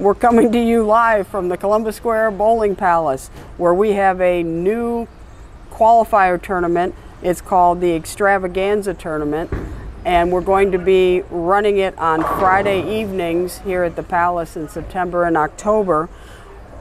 We're coming to you live from the Columbus Square Bowling Palace, where we have a new qualifier tournament. It's called the Xtravaganza tournament, and we're going to be running it on Friday evenings here at the Palace in September and October.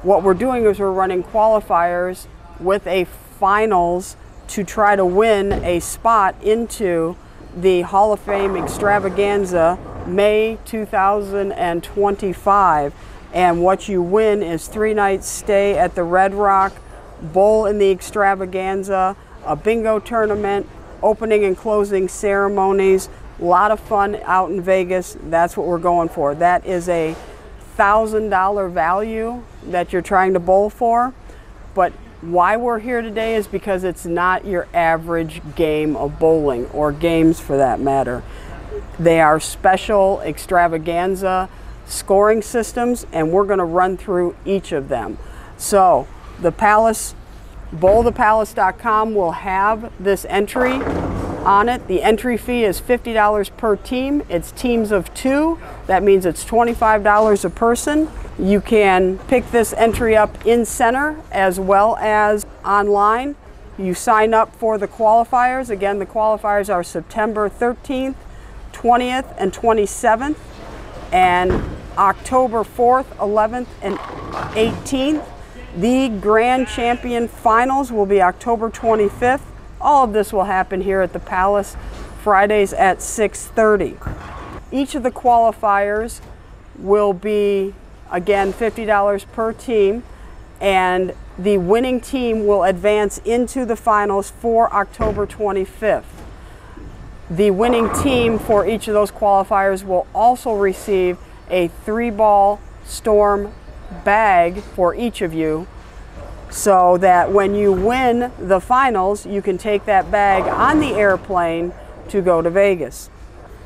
What we're doing is we're running qualifiers with a finals to try to win a spot into the Hall of Fame Xtravaganza May 2025. And what you win is 3 nights stay at the Red Rock, bowl in the Xtravaganza, a bingo tournament, opening and closing ceremonies, a lot of fun out in Vegas. That's what we're going for. That is a $1,000 value that you're trying to bowl for. But why we're here today is because it's not your average game of bowling, or games for that matter. They are special Xtravaganza scoring systems, and we're going to run through each of them. So the Palace, bowlthepalace.com will have this entry on it. The entry fee is $50 per team. It's teams of 2. That means it's $25 a person. You can pick this entry up in center as well as online. You sign up for the qualifiers. Again, the qualifiers are September 13th, 20th, and 27th, and October 4th, 11th, and 18th. The Grand Champion Finals will be October 25th. All of this will happen here at the Palace, Fridays at 6:30. Each of the qualifiers will be, again, $50 per team, and the winning team will advance into the finals for October 25th. The winning team for each of those qualifiers will also receive a 3-ball Storm bag for each of you, so that when you win the finals, you can take that bag on the airplane to go to Vegas.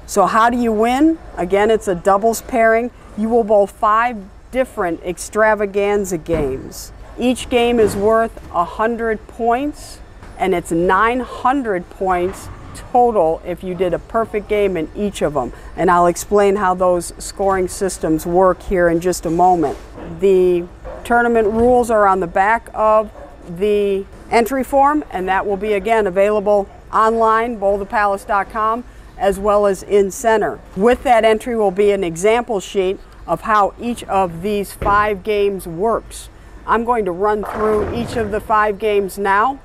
So how do you win? Again, it's a doubles pairing. You will bowl 5 different Xtravaganza games. Each game is worth 100 points, and it's 900 points total if you did a perfect game in each of them. And I'll explain how those scoring systems work here in just a moment. The tournament rules are on the back of the entry form, and that will be, again, available online, bowlthepalace.com, as well as in center. With that entry will be an example sheet of how each of these 5 games works. I'm going to run through each of the 5 games now,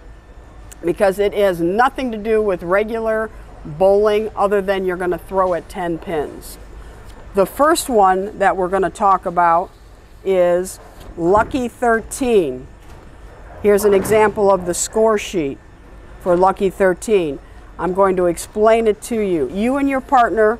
because it has nothing to do with regular bowling other than you're going to throw at 10 pins. The first one that we're going to talk about is Lucky 13. Here's an example of the score sheet for Lucky 13. I'm going to explain it to you. You and your partner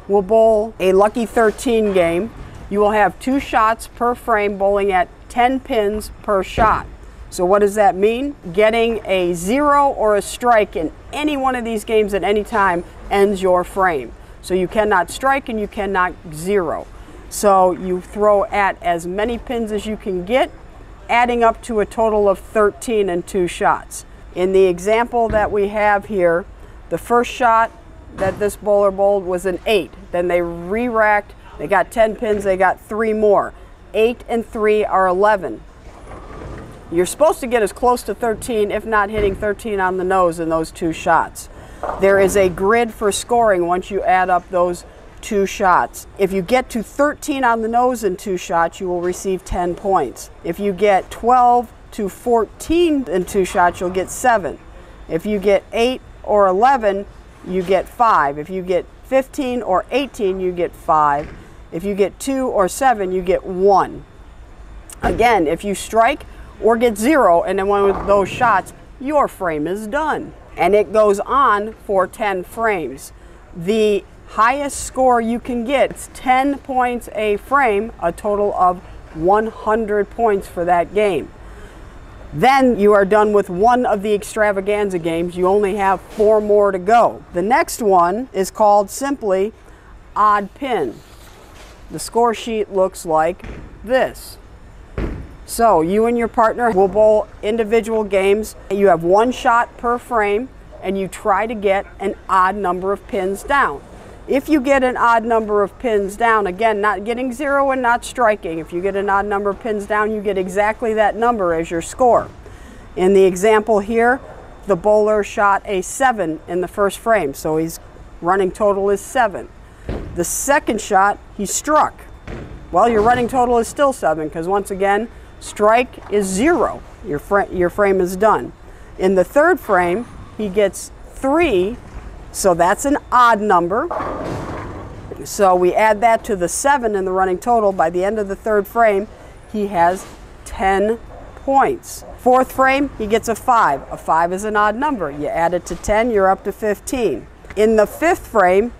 will bowl a Lucky 13 game. You will have 2 shots per frame, bowling at 10 pins per shot. So what does that mean? Getting a 0 or a strike in any one of these games at any time ends your frame. So you cannot strike and you cannot 0. So you throw at as many pins as you can get, adding up to a total of 13 and 2 shots. In the example that we have here, the first shot that this bowler bowled was an 8. Then they re-racked, they got 10 pins, they got 3 more. 8 and 3 are 11. You're supposed to get as close to 13, if not hitting 13 on the nose in those 2 shots. There is a grid for scoring once you add up those 2 shots. If you get to 13 on the nose in 2 shots, you will receive 10 points. If you get 12 to 14 in 2 shots, you'll get 7. If you get 8 or 11, you get 5. If you get 15 or 18, you get 5. If you get 2 or 7, you get 1. Again, if you strike or get 0 and then one of those shots, your frame is done. And it goes on for 10 frames. The highest score you can get is 10 points a frame, a total of 100 points for that game. Then you are done with one of the Xtravaganza games. You only have 4 more to go. The next one is called simply Odd Pin. The score sheet looks like this. So you and your partner will bowl individual games. You have 1 shot per frame, and you try to get an odd number of pins down. If you get an odd number of pins down, again, not getting 0 and not striking, if you get an odd number of pins down, you get exactly that number as your score. In the example here, the bowler shot a 7 in the first frame, so his running total is 7. The second shot, he struck. Well, your running total is still 7, because once again, strike is 0. Your frame is done. In the third frame, he gets 3, so that's an odd number. So we add that to the 7 in the running total. By the end of the third frame, he has 10 points. Fourth frame, he gets a 5. A 5 is an odd number. You add it to 10, you're up to 15. In the fifth frame,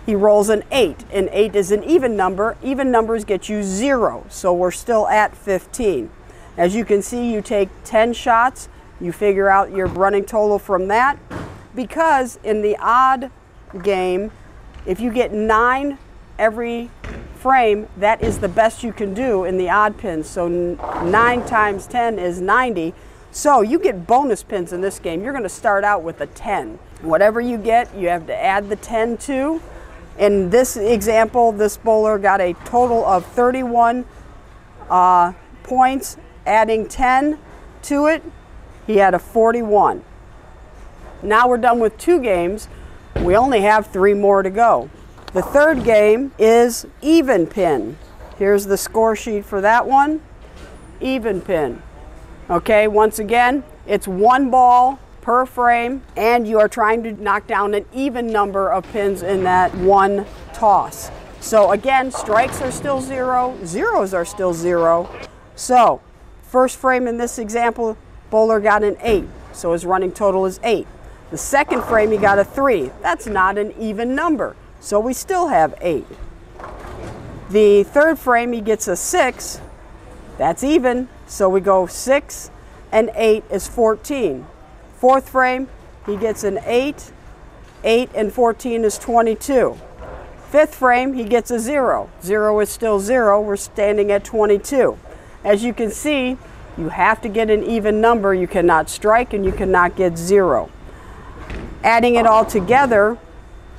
he rolls an 8. An 8 is an even number. Even numbers get you 0, so we're still at 15. As you can see, you take 10 shots, you figure out your running total from that. Because in the odd game, if you get 9 every frame, that is the best you can do in the odd pins. So 9 times 10 is 90. So you get bonus pins in this game. You're going to start out with a 10. Whatever you get, you have to add the 10 to. In this example, this bowler got a total of 31 points. Adding 10 to it, he had a 41. Now we're done with 2 games. We only have 3 more to go. The third game is even pin. Here's the score sheet for that one. Even pin. Okay, once again, it's 1 ball per frame, and you are trying to knock down an even number of pins in that one toss. So again, strikes are still 0, zeros are still 0. So first frame in this example, bowler got an 8, so his running total is 8. The second frame, he got a 3. That's not an even number, so we still have 8. The third frame, he gets a 6. That's even, so we go 6 and 8 is 14. Fourth frame, he gets an 8. 8 and 14 is 22. Fifth frame, he gets a 0. 0 is still 0. We're standing at 22. As you can see, you have to get an even number. You cannot strike and you cannot get 0. Adding it all together,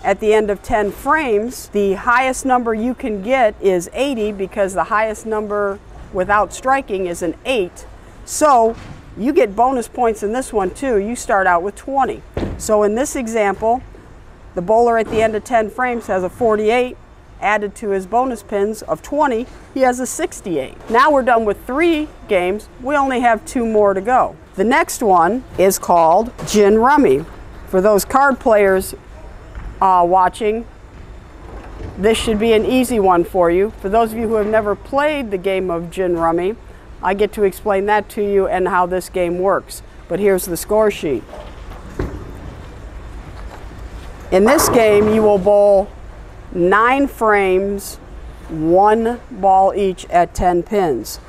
at the end of 10 frames, the highest number you can get is 80, because the highest number without striking is an 8. So you get bonus points in this one too. You start out with 20. So in this example, the bowler at the end of 10 frames has a 48. Added to his bonus pins of 20, he has a 68. Now we're done with 3 games. We only have 2 more to go. The next one is called Gin Rummy. For those card players watching, this should be an easy one for you. For those of you who have never played the game of Gin Rummy, I get to explain that to you and how this game works. But here's the score sheet. In this game, you will bowl 9 frames, 1 ball each at 10 pins.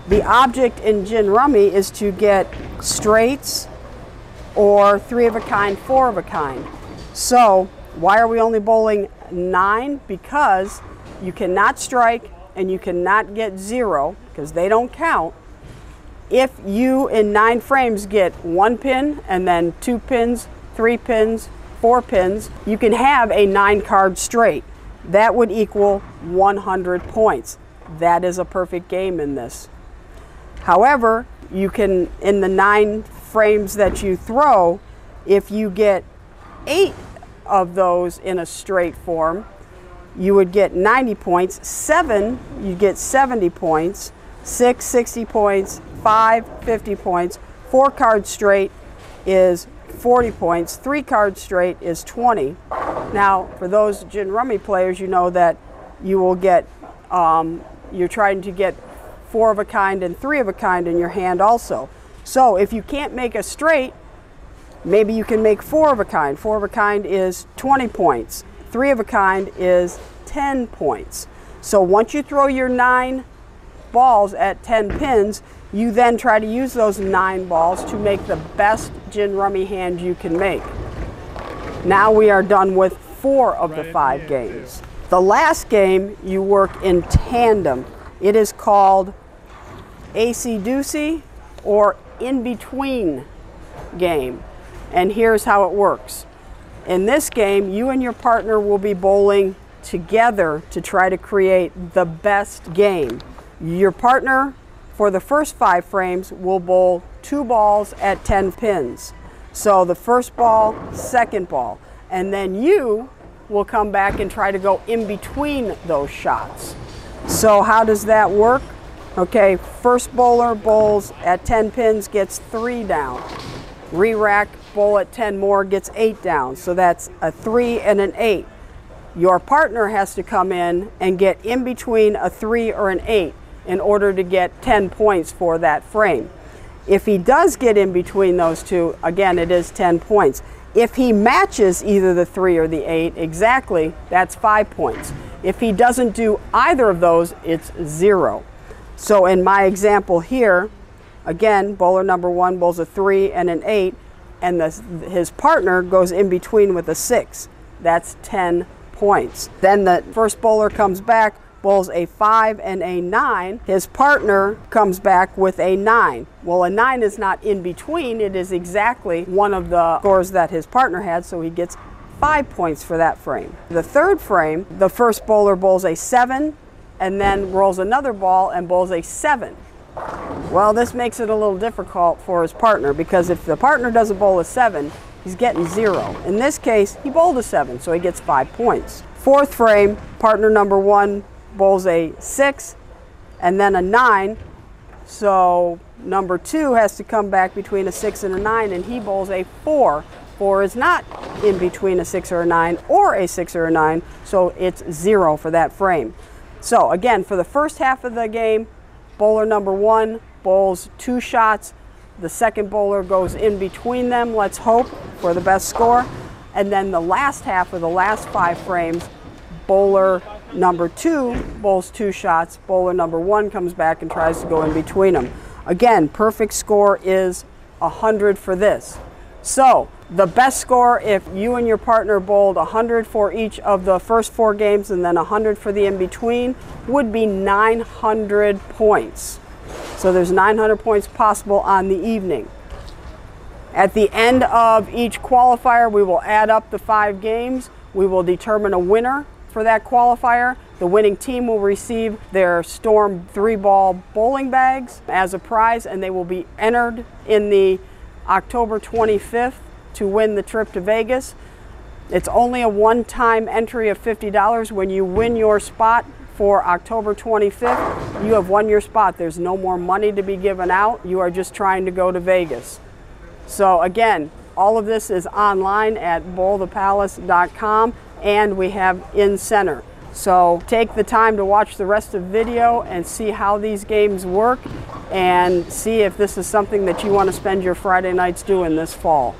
The object in Gin Rummy is to get straights or 3 of a kind, 4 of a kind. So why are we only bowling 9? Because you cannot strike and you cannot get 0, because they don't count. If you in 9 frames get 1 pin and then 2 pins, 3 pins, 4 pins, you can have a 9-card straight. That would equal 100 points. That is a perfect game in this. However, you can, in the 9 frames that you throw, if you get 8 of those in a straight form, you would get 90 points. 7, you get 70 points. 6, 60 points. 5, 50 points. 4-card straight is 40 points. 3-card straight is 20. Now, for those Gin Rummy players, you know that you will get, you're trying to get 4 of a kind and 3 of a kind in your hand also. So if you can't make a straight, maybe you can make 4 of a kind. 4 of a kind is 20 points. 3 of a kind is 10 points. So once you throw your 9 balls at 10 pins, you then try to use those 9 balls to make the best Gin Rummy hand you can make. Now we are done with 4 of the 5 games. The last game, you work in tandem. It is called AC-Doocy or in-between game. And here's how it works. In this game, you and your partner will be bowling together to try to create the best game. Your partner, for the first 5 frames, will bowl 2 balls at 10 pins. So the first ball, second ball, and then you will come back and try to go in between those shots. So how does that work? Okay, first bowler bowls at 10 pins, gets 3 down. Re-rack, bowl at 10 more, gets 8 down. So that's a 3 and an 8. Your partner has to come in and get in between a 3 or an 8 in order to get 10 points for that frame. If he does get in between those two, again, it is 10 points. If he matches either the 3 or the 8 exactly, that's 5 points. If he doesn't do either of those, it's 0. So in my example here, again, bowler number 1 bowls a 3 and an 8, and his partner goes in between with a 6. That's 10 points. Then the first bowler comes back, bowls a 5 and a 9. His partner comes back with a 9. Well, a 9 is not in between. It is exactly one of the scores that his partner had, so he gets 5 points for that frame. The third frame, the first bowler bowls a 7 and then rolls another ball and bowls a 7. Well, this makes it a little difficult for his partner, because if the partner doesn't bowl a 7, he's getting 0. In this case, he bowled a 7, so he gets 5 points. Fourth frame, partner number 1 bowls a 6 and then a 9. So number 2 has to come back between a 6 and a 9, and he bowls a 4. 4 is not in between a 6 or a 9 or a 6 or a 9, so it's 0 for that frame. So again, for the first half of the game, bowler number 1 bowls 2 shots. The second bowler goes in between them, let's hope, for the best score. And then the last half of the last 5 frames, bowler number 2 bowls 2 shots. Bowler number 1 comes back and tries to go in between them. Again, perfect score is 100 for this. So the best score, if you and your partner bowled 100 for each of the first 4 games and then 100 for the in-between, would be 900 points. So there's 900 points possible on the evening. At the end of each qualifier, we will add up the 5 games. We will determine a winner for that qualifier. The winning team will receive their Storm 3-ball bowling bags as a prize, and they will be entered in the October 25th to win the trip to Vegas. It's only a one-time entry of $50. When you win your spot for October 25th, you have won your spot. There's no more money to be given out. You are just trying to go to Vegas. So again, all of this is online at bowlthepalace.com, and we have in center. So take the time to watch the rest of the video and see how these games work, and see if this is something that you want to spend your Friday nights doing this fall.